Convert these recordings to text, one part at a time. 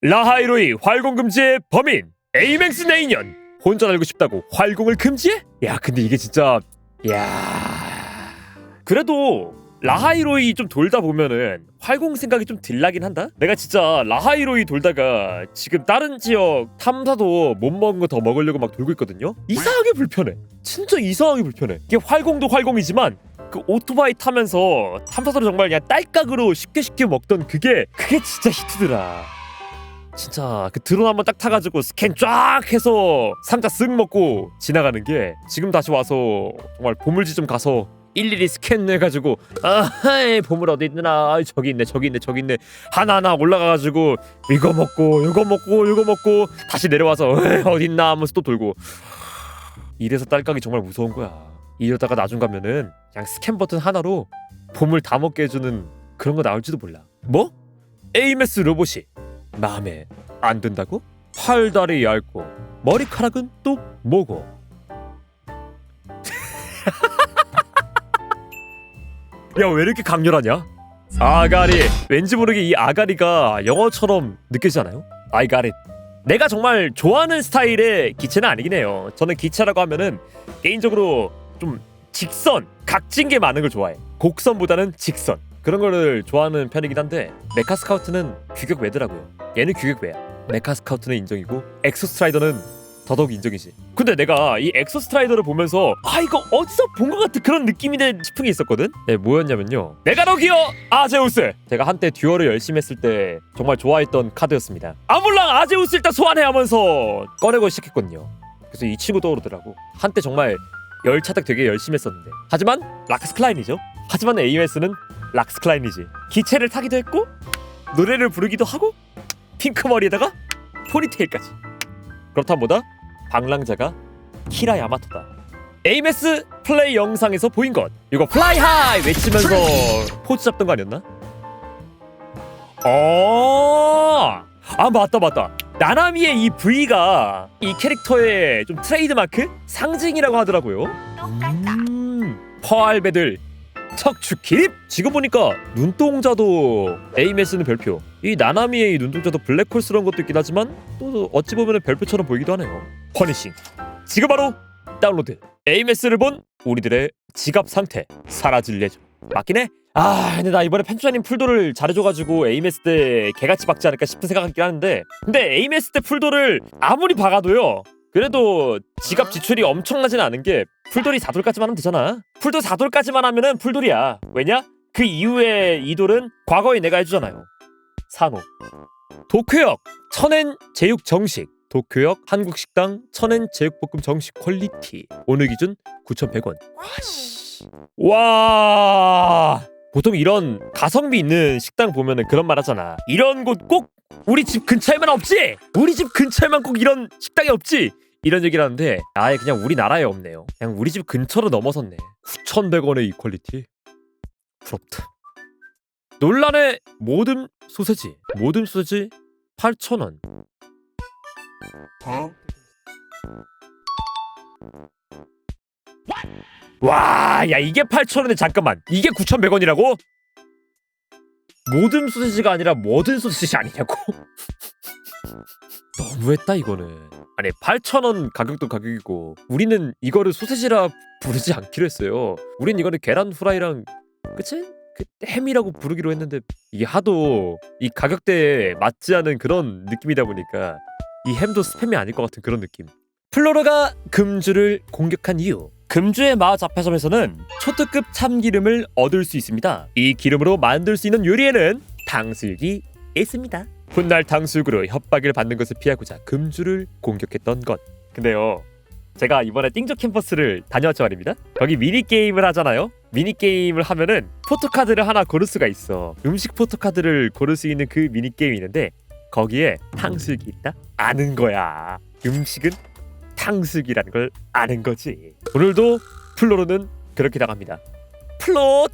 라하이로이 활공 금지의 범인 에이맥스 네이년 혼자 날고 싶다고 활공을 금지해? 야 근데 이게 진짜 야 그래도 라하이로이 좀 돌다 보면은 활공 생각이 좀 들 나긴 한다? 내가 진짜 라하이로이 돌다가 지금 다른 지역 탐사도 못 먹은 거 더 먹으려고 막 돌고 있거든요? 이상하게 불편해. 진짜 이상하게 불편해. 이게 활공도 활공이지만 그 오토바이 타면서 탐사도를 정말 그냥 딸깍으로 쉽게 먹던 그게 진짜 히트더라. 진짜 그 드론 한번 딱 타가지고 스캔 쫙 해서 상자 쓱 먹고 지나가는 게 지금 다시 와서 정말 보물지점 가서 일일이 스캔해가지고 아하이 보물 어디 있나 저기 있네 하나하나 올라가가지고 이거 먹고 다시 내려와서 어디 있나 하면서 또 돌고 이래서 딸깍이 정말 무서운 거야. 이러다가 나중 가면은 그냥 스캔 버튼 하나로 보물 다 먹게 해주는 그런 거 나올지도 몰라. 뭐? 에이메스 로봇이 마음에 안 든다고? 팔다리 얇고 머리카락은 또 뭐고? 야 왜 이렇게 강렬하냐? 아가리. 왠지 모르게 이 아가리가 영어처럼 느껴지지 않아요? I got it. 내가 정말 좋아하는 스타일의 기체는 아니긴 해요. 저는 기체라고 하면은 개인적으로 좀 직선, 각진 게 많은 걸 좋아해. 곡선보다는 직선. 그런 거를 좋아하는 편이긴 한데 메카 스카우트는 규격 외더라고요. 얘는 규격 외야. 메카 스카우트는 인정이고 엑소스트라이더는 더더욱 인정이지. 근데 내가 이 엑소스트라이더를 보면서 이거 어디서 본 것 같은 그런 느낌인데 싶은 게 있었거든? 네, 뭐였냐면요, 메가로기어 아제우스! 제가 한때 듀얼을 열심히 했을 때 정말 좋아했던 카드였습니다. 아몰랑 아제우스 일단 소환해 하면서 꺼내고 시작했거든요. 그래서 이 친구 떠오르더라고. 한때 정말 열차딱 되게 열심히 했었는데 하지만 락스 클라인이죠. 하지만 AOS는 락스 클라인이지. 기체를 타기도 했고 노래를 부르기도 하고 핑크 머리에다가 포니테일까지. 그렇다면 뭐다? 방랑자가 키라 야마토다. 에이메스 플레이 영상에서 보인 것, 이거 플라이 하이 외치면서 포즈 잡던 거 아니었나? 맞다. 나나미의 이 V가 이 캐릭터의 좀 트레이드마크? 상징이라고 하더라고요. 퍼알배들 척추 기립! 지금 보니까 눈동자도 에이메스는 별표, 이 나나미의 이 눈동자도 블랙홀스러운 것도 있긴 하지만 또 어찌 보면 별표처럼 보이기도 하네요. 퍼니싱 지금 바로 다운로드. 에이메스를 본 우리들의 지갑 상태 사라질 예정. 맞긴 해. 근데 나 이번에 펜추아님 풀도를 잘해줘가지고 에이메스 때 개같이 박지 않을까 싶은 생각이긴 하는데, 근데 에이메스 때 풀도를 아무리 박아도요 그래도 지갑 지출이 엄청나진 않은 게 풀돌이 4돌까지만 하면 되잖아. 풀돌 4돌까지만 하면은 풀돌이야. 왜냐? 그 이후에 2돌은 과거에 내가 해주잖아요. 산호 도쿄역 천엔 제육 정식, 도쿄역 한국식당 천엔 제육볶음 정식 퀄리티, 오늘 기준 9,100원. 와 보통 이런 가성비 있는 식당 보면은 그런 말 하잖아. 이런 곳 꼭 우리 집 근처에만 없지? 우리 집 근처에만 꼭 이런 식당이 없지? 이런 얘기를 하는데 아예 그냥 우리나라에 없네요. 그냥 우리 집 근처로 넘어섰네. 9,100원의 이 퀄리티 부럽다. 논란의 모듬 소세지 8,000원. 와, 야 이게 8,000원에 잠깐만, 이게 9,100원이라고? 모듬 소시지가 아니라 뭐든 소시지 아니냐고? 너무했다 이거는. 아니 8,000원 가격도 가격이고 우리는 이거를 소시지라 부르지 않기로 했어요. 우린 이거를 계란 후라이랑 그치? 그 햄이라고 부르기로 했는데 이게 하도 이 가격대에 맞지 않은 그런 느낌이다 보니까 이 햄도 스팸이 아닐 것 같은 그런 느낌. 플로라가 금주를 공격한 이유. 금주의 마 잡화점에서는 초특급 참기름을 얻을 수 있습니다. 이 기름으로 만들 수 있는 요리에는 탕수육이 있습니다. 훗날 탕수육으로 협박을 받는 것을 피하고자 금주를 공격했던 것. 근데요, 제가 이번에 띵조 캠퍼스를 다녀왔죠 말입니다. 거기 미니게임을 하잖아요. 미니게임을 하면은 포토카드를 하나 고를 수가 있어. 음식 포토카드를 고를 수 있는 그 미니게임이 있는데 거기에 탕수육이 있다? 아는 거야. 음식은 탕수육이라는 걸 아는 거지. 오늘도 플로로는 그렇게 나갑니다. 플롯!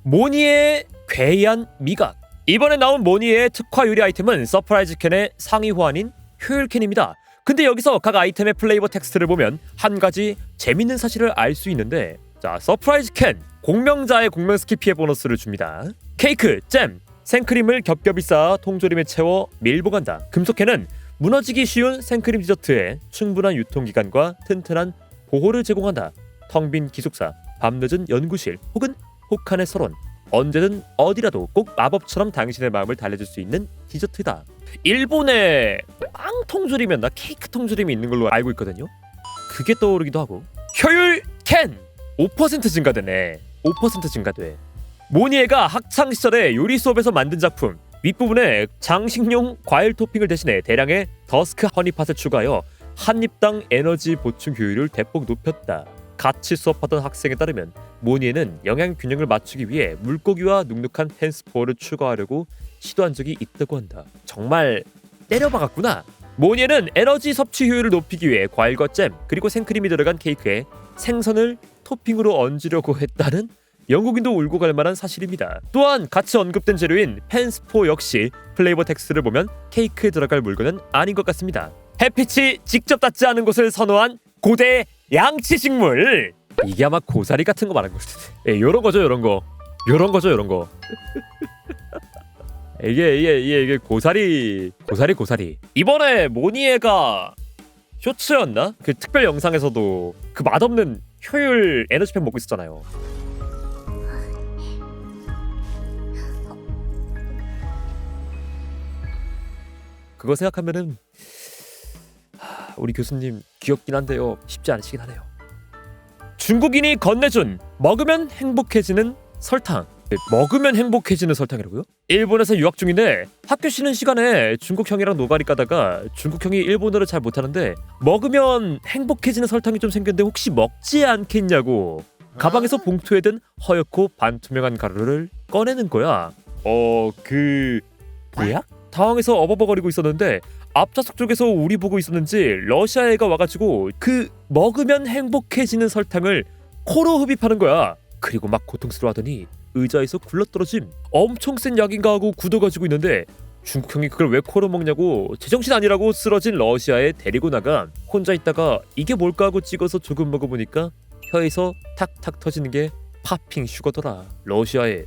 모니의 괴이한 미각. 이번에 나온 모니의 특화 요리 아이템은 서프라이즈 캔의 상위 호환인 효율 캔입니다. 근데 여기서 각 아이템의 플레이버 텍스트를 보면 한 가지 재밌는 사실을 알 수 있는데, 자, 서프라이즈 캔 공명자의 공명 스킬 피해 보너스를 줍니다. 케이크, 잼, 생크림을 겹겹이 쌓아 통조림에 채워 밀봉한다. 금속회는 무너지기 쉬운 생크림 디저트에 충분한 유통기간과 튼튼한 보호를 제공한다. 텅 빈 기숙사, 밤늦은 연구실 혹은 혹한의 서론, 언제든 어디라도 꼭 마법처럼 당신의 마음을 달래줄 수 있는 디저트다. 일본에 빵 통조림이었나 케이크 통조림이 있는 걸로 알고 있거든요. 그게 떠오르기도 하고. 효율 캔 5% 증가되네. 5% 증가돼. 모니에가 학창 시절에 요리 수업에서 만든 작품. 윗부분에 장식용 과일 토핑을 대신해 대량의 더스크 허니팟을 추가하여 한 입당 에너지 보충 효율을 대폭 높였다. 같이 수업하던 학생에 따르면 모니에는 영양 균형을 맞추기 위해 물고기와 눅눅한 펜스포어를 추가하려고 시도한 적이 있다고 한다. 정말 때려박았구나. 모니에는 에너지 섭취 효율을 높이기 위해 과일과 잼 그리고 생크림이 들어간 케이크에 생선을 토핑으로 얹으려고 했다는 영국인도 울고 갈 만한 사실입니다. 또한 같이 언급된 재료인 펜스포 역시 플레이버 텍스트를 보면 케이크에 들어갈 물건은 아닌 것 같습니다. 햇빛이 직접 닿지 않은 곳을 선호한 고대 양치식물. 이게 아마 고사리 같은 거 말한 것 같은데. 요런 거죠, 요런 거. 요런 거죠, 요런 거. 이게 고사리. 이번에 모니에가 쇼츠였나? 그 특별 영상에서도 그 맛없는 효율 에너지팩 먹고 있었잖아요. 그거 생각하면은 우리 교수님 귀엽긴 한데요, 쉽지 않으시긴 하네요. 중국인이 건네준 먹으면 행복해지는 설탕. 먹으면 행복해지는 설탕이라고요? 일본에서 유학 중인데 학교 쉬는 시간에 중국 형이랑 노가리 까다가 중국 형이 일본어를 잘 못하는데 먹으면 행복해지는 설탕이 좀 생겼는데 혹시 먹지 않겠냐고 가방에서 봉투에 든 허옇고 반투명한 가루를 꺼내는 거야. 그 뭐야? 당황해서 어버버거리고 있었는데 앞좌석 쪽에서 우리 보고 있었는지 러시아 애가 와가지고 그 먹으면 행복해지는 설탕을 코로 흡입하는 거야. 그리고 막 고통스러워하더니 의자에서 굴러떨어짐. 엄청 센 약인가 하고 굳어가지고 있는데 중국 형이 그걸 왜 코로 먹냐고 제정신 아니라고 쓰러진 러시아에 데리고 나가. 혼자 있다가 이게 뭘까 하고 찍어서 조금 먹어보니까 혀에서 탁탁 터지는 게 파핑 슈거더라. 러시아에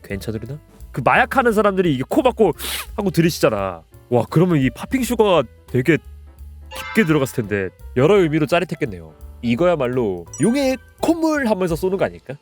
괜찮으려나? 그 마약하는 사람들이 이게 코 막고 하고 들이시잖아. 와, 그러면 이 파핑 슈거가 되게 깊게 들어갔을 텐데 여러 의미로 짜릿했겠네요. 이거야말로 용의 콧물 하면서 쏘는 거 아닐까?